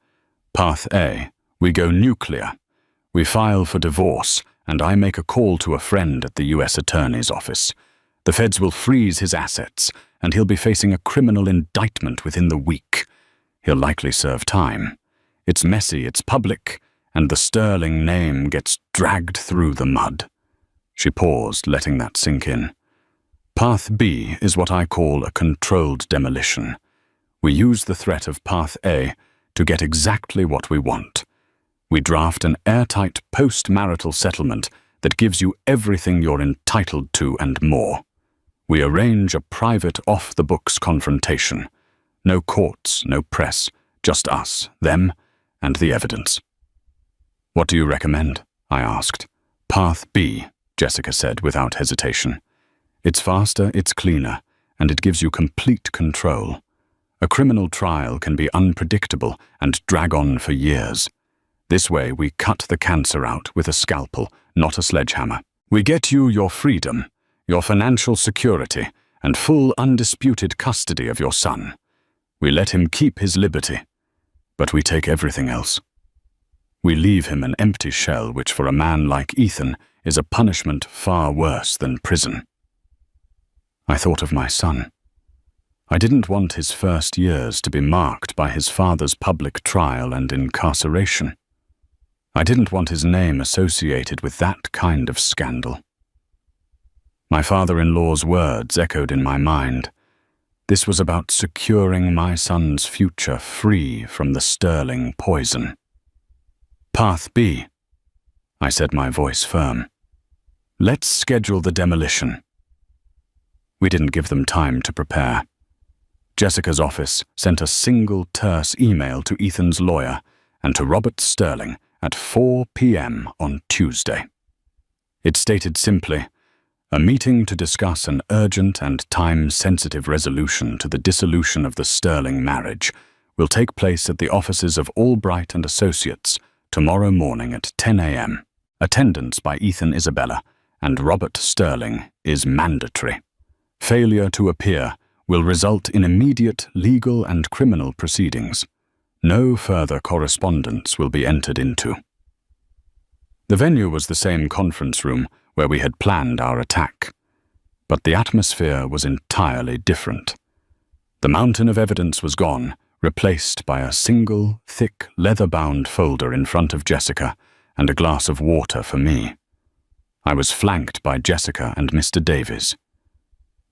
"Path A, we go nuclear. We file for divorce, and I make a call to a friend at the U.S. Attorney's Office. The feds will freeze his assets, and he'll be facing a criminal indictment within the week. He'll likely serve time. It's messy, it's public, and the sterling name gets dragged through the mud." She paused, letting that sink in. Path B is what I call a controlled demolition. We use the threat of Path A to get exactly what we want. We draft an airtight post-marital settlement that gives you everything you're entitled to and more. We arrange a private off-the-books confrontation. No courts, no press, just us, them, and the evidence. What do you recommend? I asked. Path B, Jessica said without hesitation. It's faster, it's cleaner, and it gives you complete control. A criminal trial can be unpredictable and drag on for years. This way, we cut the cancer out with a scalpel, not a sledgehammer. We get you your freedom, your financial security, and full undisputed custody of your son. We let him keep his liberty, but we take everything else. We leave him an empty shell which for a man like Ethan is a punishment far worse than prison. I thought of my son. I didn't want his first years to be marked by his father's public trial and incarceration. I didn't want his name associated with that kind of scandal. My father-in-law's words echoed in my mind. This was about securing my son's future free from the sterling poison. Path B, I said, my voice firm. Let's schedule the demolition. We didn't give them time to prepare. Jessica's office sent a single terse email to Ethan's lawyer and to Robert Sterling at 4 p.m. on Tuesday. It stated simply, a meeting to discuss an urgent and time-sensitive resolution to the dissolution of the Sterling marriage will take place at the offices of Albright and Associates tomorrow morning at 10 a.m. Attendance by Ethan Isabella and Robert Sterling is mandatory. Failure to appear will result in immediate legal and criminal proceedings. No further correspondence will be entered into. The venue was the same conference room where we had planned our attack, but the atmosphere was entirely different. The mountain of evidence was gone, replaced by a single, thick, leather-bound folder in front of Jessica and a glass of water for me. I was flanked by Jessica and Mr. Davies.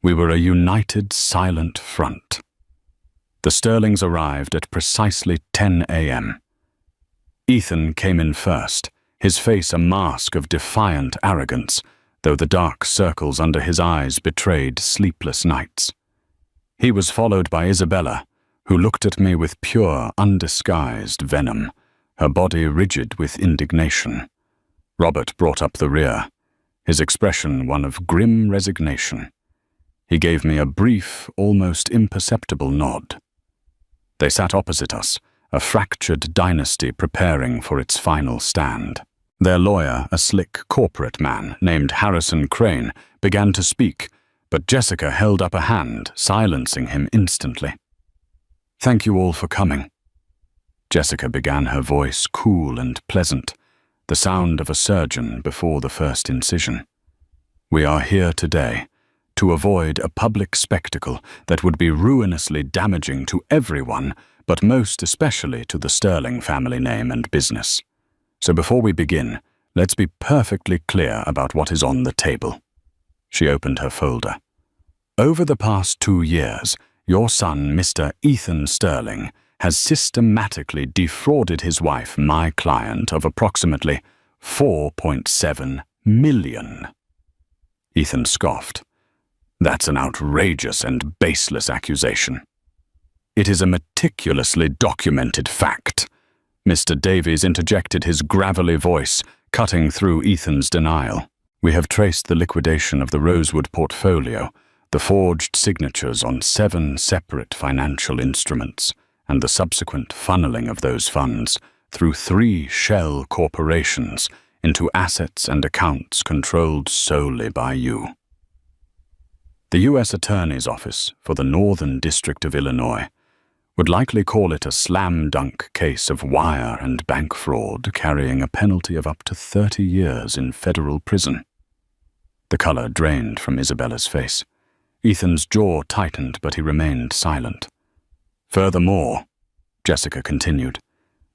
We were a united, silent front. The Sterlings arrived at precisely 10 a.m. Ethan came in first, his face a mask of defiant arrogance, though the dark circles under his eyes betrayed sleepless nights. He was followed by Isabella, who looked at me with pure, undisguised venom, her body rigid with indignation. Robert brought up the rear, his expression one of grim resignation. He gave me a brief, almost imperceptible nod. They sat opposite us, a fractured dynasty preparing for its final stand. Their lawyer, a slick corporate man named Harrison Crane, began to speak, but Jessica held up a hand, silencing him instantly. "Thank you all for coming." Jessica began, her voice cool and pleasant, the sound of a surgeon before the first incision. "We are here today to avoid a public spectacle that would be ruinously damaging to everyone, but most especially to the Sterling family name and business. So before we begin, let's be perfectly clear about what is on the table." She opened her folder. "Over the past 2 years, your son, Mr. Ethan Sterling, has systematically defrauded his wife, my client, of approximately $4.7 million. Ethan scoffed. "That's an outrageous and baseless accusation." "It is a meticulously documented fact." Mr. Davies interjected, his gravelly voice cutting through Ethan's denial. "We have traced the liquidation of the Rosewood portfolio, the forged signatures on 7 separate financial instruments, and the subsequent funneling of those funds through 3 shell corporations into assets and accounts controlled solely by you." The U.S. Attorney's Office for the Northern District of Illinois would likely call it a slam-dunk case of wire and bank fraud carrying a penalty of up to 30 years in federal prison. The color drained from Isabella's face. Ethan's jaw tightened, but he remained silent. "Furthermore," Jessica continued,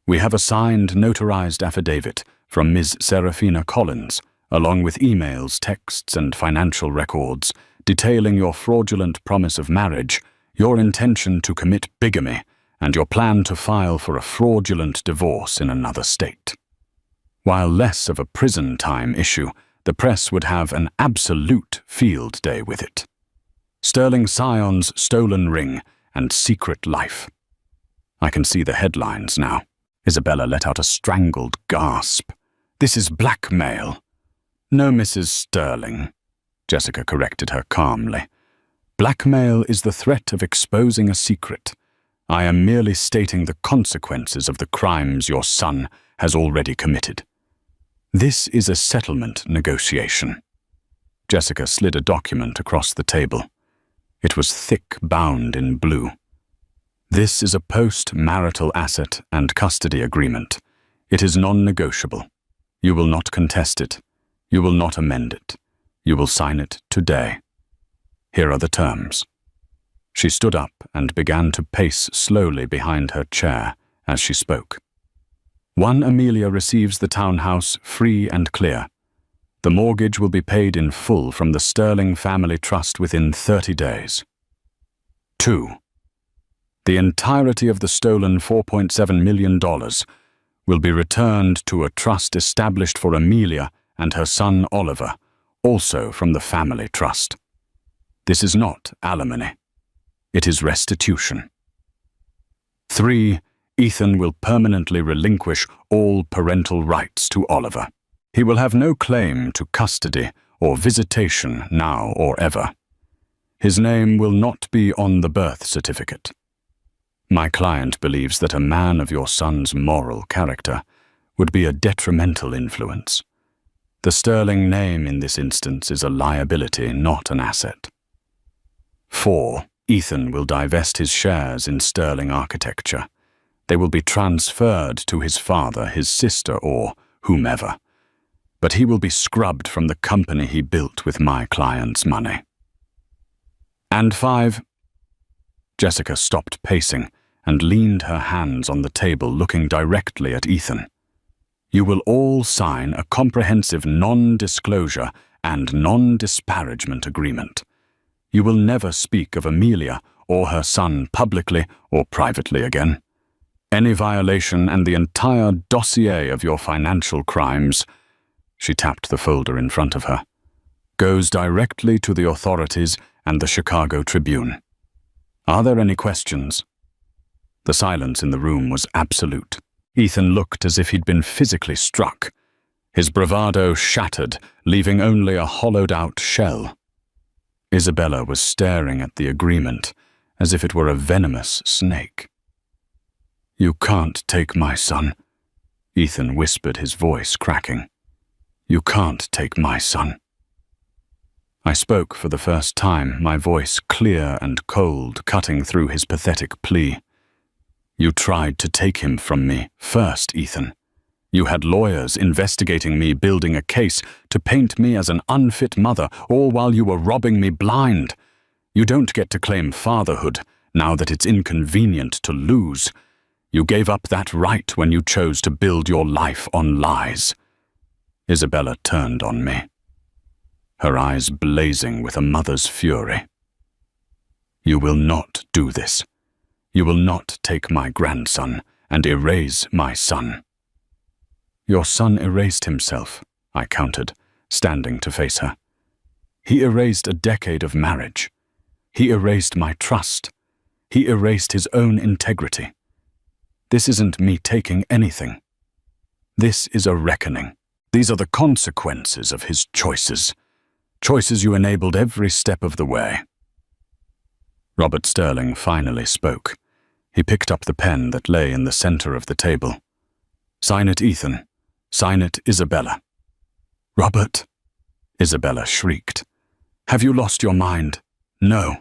"we have a signed, notarized affidavit from Ms. Serafina Collins, along with emails, texts, and financial records detailing your fraudulent promise of marriage, your intention to commit bigamy, and your plan to file for a fraudulent divorce in another state. While less of a prison time issue, the press would have an absolute field day with it. Sterling Scion's stolen ring and secret life. I can see the headlines now. Isabella let out a strangled gasp. This is blackmail. No, Mrs. Sterling, Jessica corrected her calmly. Blackmail is the threat of exposing a secret. I am merely stating the consequences of the crimes your son has already committed. This is a settlement negotiation. Jessica slid a document across the table. It was thick, bound in blue. This is a post-marital asset and custody agreement. It is non-negotiable. You will not contest it. You will not amend it. You will sign it today. Here are the terms. She stood up and began to pace slowly behind her chair as she spoke. 1 Amelia receives the townhouse free and clear. The mortgage will be paid in full from the Sterling Family Trust within 30 days. 2. The entirety of the stolen $4.7 million will be returned to a trust established for Amelia and her son Oliver, also from the family trust. This is not alimony. It is restitution. 3. Ethan will permanently relinquish all parental rights to Oliver. He will have no claim to custody or visitation now or ever. His name will not be on the birth certificate. My client believes that a man of your son's moral character would be a detrimental influence. The Sterling name in this instance is a liability, not an asset. 4. Ethan will divest his shares in Sterling Architecture. They will be transferred to his father, his sister, or whomever. But he will be scrubbed from the company he built with my client's money. And 5. Jessica stopped pacing and leaned her hands on the table, looking directly at Ethan. You will all sign a comprehensive non-disclosure and non-disparagement agreement. You will never speak of Amelia or her son publicly or privately again. Any violation and the entire dossier of your financial crimes, she tapped the folder in front of her, goes directly to the authorities and the Chicago Tribune. Are there any questions? The silence in the room was absolute. Ethan looked as if he'd been physically struck. His bravado shattered, leaving only a hollowed-out shell. Isabella was staring at the agreement as if it were a venomous snake. You can't take my son, Ethan whispered, his voice cracking. You can't take my son. I spoke for the first time, my voice clear and cold, cutting through his pathetic plea. You tried to take him from me first, Ethan. You had lawyers investigating me, building a case to paint me as an unfit mother, all while you were robbing me blind. You don't get to claim fatherhood now that it's inconvenient to lose. You gave up that right when you chose to build your life on lies. Isabella turned on me, her eyes blazing with a mother's fury. You will not do this. You will not take my grandson and erase my son. Your son erased himself, I countered, standing to face her. He erased a decade of marriage. He erased my trust. He erased his own integrity. This isn't me taking anything. This is a reckoning. These are the consequences of his choices. Choices you enabled every step of the way. Robert Sterling finally spoke. He picked up the pen that lay in the center of the table. Sign it, Ethan. Sign it, Isabella. Robert, Isabella shrieked. Have you lost your mind? No,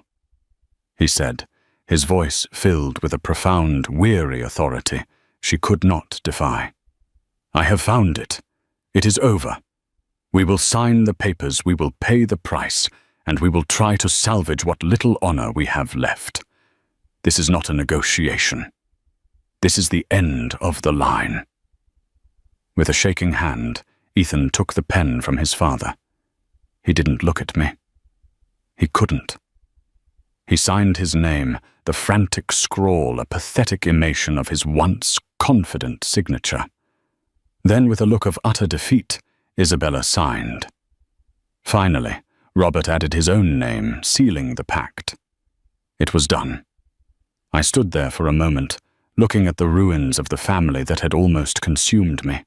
he said, his voice filled with a profound, weary authority she could not defy. I have found it. It is over. We will sign the papers, we will pay the price, and we will try to salvage what little honor we have left. This is not a negotiation. This is the end of the line. With a shaking hand, Ethan took the pen from his father. He didn't look at me. He couldn't. He signed his name, the frantic scrawl a pathetic imation of his once confident signature. Then, with a look of utter defeat, Isabella signed. Finally, Robert added his own name, sealing the pact. It was done. I stood there for a moment, looking at the ruins of the family that had almost consumed me.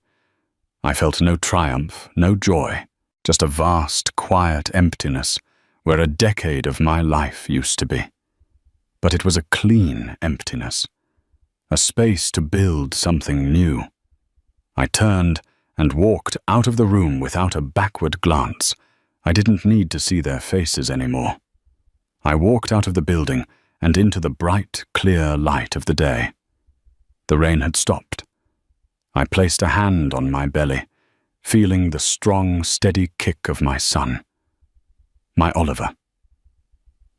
I felt no triumph, no joy, just a vast, quiet emptiness where a decade of my life used to be. But it was a clean emptiness, a space to build something new. I turned and walked out of the room without a backward glance. I didn't need to see their faces anymore. I walked out of the building and into the bright, clear light of the day. The rain had stopped. I placed a hand on my belly, feeling the strong, steady kick of my son. My Oliver.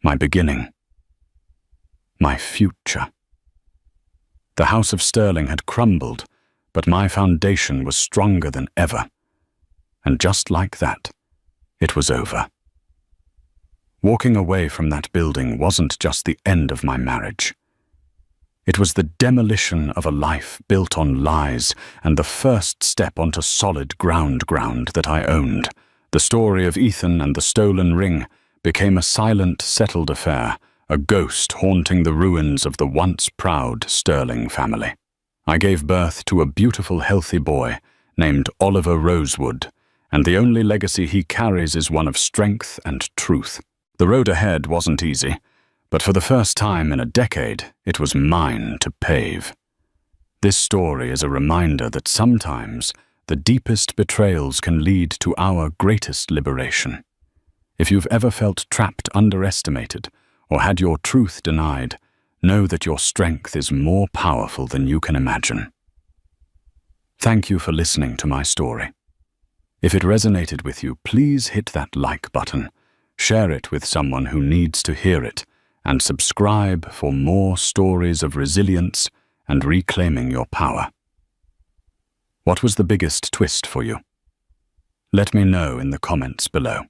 My beginning. My future. The House of Sterling had crumbled, but my foundation was stronger than ever. And just like that, it was over. Walking away from that building wasn't just the end of my marriage. It was the demolition of a life built on lies and the first step onto solid ground that I owned. The story of Ethan and the stolen ring became a silent, settled affair, a ghost haunting the ruins of the once proud Sterling family. I gave birth to a beautiful, healthy boy named Oliver Rosewood, and the only legacy he carries is one of strength and truth. The road ahead wasn't easy, but for the first time in a decade, it was mine to pave. This story is a reminder that sometimes the deepest betrayals can lead to our greatest liberation. If you've ever felt trapped, underestimated, or had your truth denied, know that your strength is more powerful than you can imagine. Thank you for listening to my story. If it resonated with you, please hit that like button, share it with someone who needs to hear it, and subscribe for more stories of resilience and reclaiming your power. What was the biggest twist for you? Let me know in the comments below.